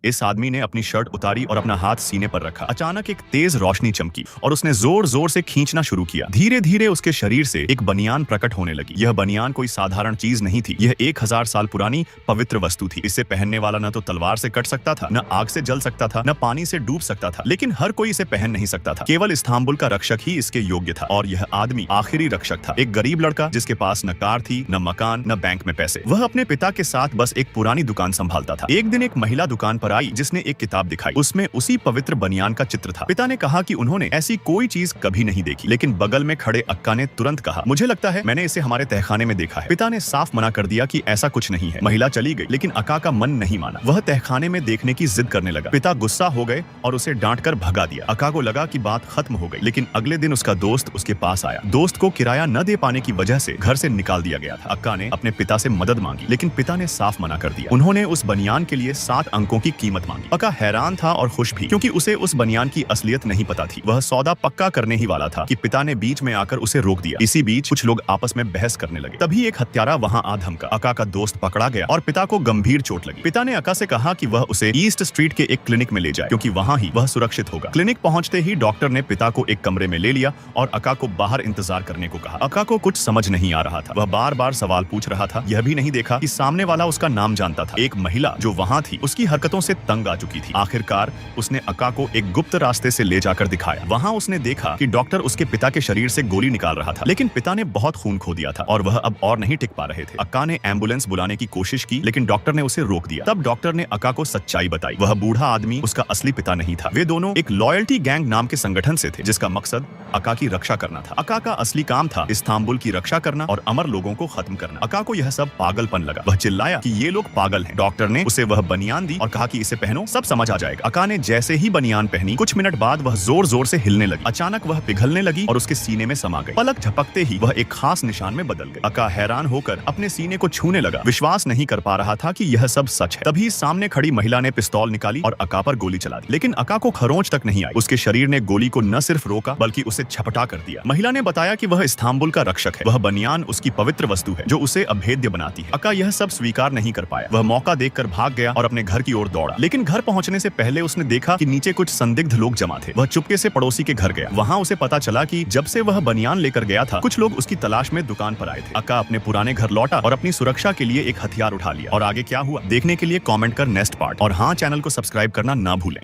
इस आदमी ने अपनी शर्ट उतारी और अपना हाथ सीने पर रखा। अचानक एक तेज रोशनी चमकी और उसने जोर जोर से खींचना शुरू किया। धीरे धीरे उसके शरीर से एक बनियान प्रकट होने लगी। यह बनियान कोई साधारण चीज नहीं थी, यह 1000 साल पुरानी पवित्र वस्तु थी। इसे पहनने वाला न तो तलवार से कट सकता था, न आग से जल सकता था, न पानी से डूब सकता था, लेकिन हर कोई इसे पहन नहीं सकता था। केवल इस्तांबुल का रक्षक ही इसके योग्य था और यह आदमी आखिरी रक्षक था। एक गरीब लड़का जिसके पास न कार थी, न मकान, न बैंक में पैसे। वह अपने पिता के साथ बस एक पुरानी दुकान संभालता था। एक दिन एक महिला दुकान पर आई जिसने एक किताब दिखाई। उसमें उसी पवित्र बनियान का चित्र था। पिता ने कहा कि उन्होंने ऐसी कोई चीज कभी नहीं देखी, लेकिन बगल में खड़े अक्का ने तुरंत कहा, मुझे लगता है मैंने इसे हमारे तहखाने में देखा है। पिता ने साफ मना कर दिया कि ऐसा कुछ नहीं है। महिला चली गई, लेकिन अक्का का मन नहीं माना। वह तहखाने में देखने की जिद करने लगा। पिता गुस्सा हो गए और उसे डांट कर भगा दिया। अक्का को लगा कि बात खत्म हो गई, लेकिन अगले दिन उसका दोस्त उसके पास आया। दोस्त को किराया न दे पाने की वजह से घर से निकाल दिया गया था। अक्का ने अपने पिता से मदद मांगी, लेकिन पिता ने साफ मना कर दिया। उन्होंने उस बनियान के लिए 7 अंकों की कीमत मांगी। अक्का हैरान था और खुश भी, क्योंकि उसे उस बनियान की असलियत नहीं पता थी। वह सौदा पक्का करने ही वाला था कि पिता ने बीच में आकर उसे रोक दिया। इसी बीच कुछ लोग आपस में बहस करने लगे। तभी एक हत्यारा वहां आ धमका। अक्का का दोस्त पकड़ा गया और पिता को गंभीर चोट लगी। पिता ने अक्का से कहा कि वह उसे ईस्ट स्ट्रीट के एक क्लिनिक में ले जाए, क्योंकि वहां ही वह सुरक्षित होगा। क्लिनिक पहुंचते ही डॉक्टर ने पिता को एक कमरे में ले लिया और अक्का को बाहर इंतजार करने को कहा। अक्का को कुछ समझ नहीं आ रहा था। वह बार बार सवाल पूछ रहा था। यह भी नहीं देखा कि सामने वाला उसका नाम जानता था। एक महिला जो वहां थी उसकी हरकतों से तंग आ चुकी थी। आखिरकार उसने अक्का को एक गुप्त रास्ते से ले जाकर दिखाया। वहां उसने देखा कि डॉक्टर उसके पिता के शरीर से गोली निकाल रहा था, लेकिन पिता ने बहुत खून खो दिया था और वह अब और नहीं टिक पा रहे थे। अक्का ने एम्बुलेंस बुलाने की कोशिश की, लेकिन डॉक्टर ने उसे रोक दिया। तब डॉक्टर ने अक्का को सच्चाई बताई। वह बूढ़ा आदमी उसका असली पिता नहीं था। वे दोनों एक लॉयल्टी गैंग नाम के संगठन से थे, जिसका मकसद अक्का की रक्षा करना था। अक्का का असली काम था इस्तांबुल की रक्षा करना और अमर लोगों को खत्म करना। अक्का को यह सब पागलपन लगा। वह चिल्लाया कि ये लोग पागल हैं। डॉक्टर ने उसे वह बनियान दी और कहा कि इसे पहनो, सब समझ आ जाएगा। अक्का ने जैसे ही बनियान पहनी, कुछ मिनट बाद वह जोर जोर से हिलने लगी। अचानक वह पिघलने लगी और उसके सीने में समा गई। पलक झपकते ही वह एक खास निशान में बदल गई। अक्का हैरान होकर अपने सीने को छूने लगा। विश्वास नहीं कर पा रहा था कि यह सब सच है। तभी सामने खड़ी महिला ने पिस्तौल निकाली और अक्का पर गोली चला दी, लेकिन अक्का को खरोंच तक नहीं आई। उसके शरीर ने गोली को न सिर्फ रोका, बल्कि उसे झपटा कर दिया। महिला ने बताया कि वह इस्तांबुल का रक्षक है। वह बनियान उसकी पवित्र वस्तु है जो उसे अभेद्य बनाती है। अक्का यह सब स्वीकार नहीं कर पाया। वह मौका देखकर भाग गया और अपने घर की ओर दौड़ा, लेकिन घर पहुंचने से पहले उसने देखा कि नीचे कुछ संदिग्ध लोग जमा थे। वह चुपके से पड़ोसी के घर गया। वहां उसे पता चला कि जब से वह बनियान लेकर गया था, कुछ लोग उसकी तलाश में दुकान पर आए थे। अक्का अपने पुराने घर लौटा और अपनी सुरक्षा के लिए एक हथियार उठा लिया। और आगे क्या हुआ देखने के लिए कमेंट कर नेक्स्ट पार्ट और हाँ, चैनल को सब्सक्राइब करना ना भूलें।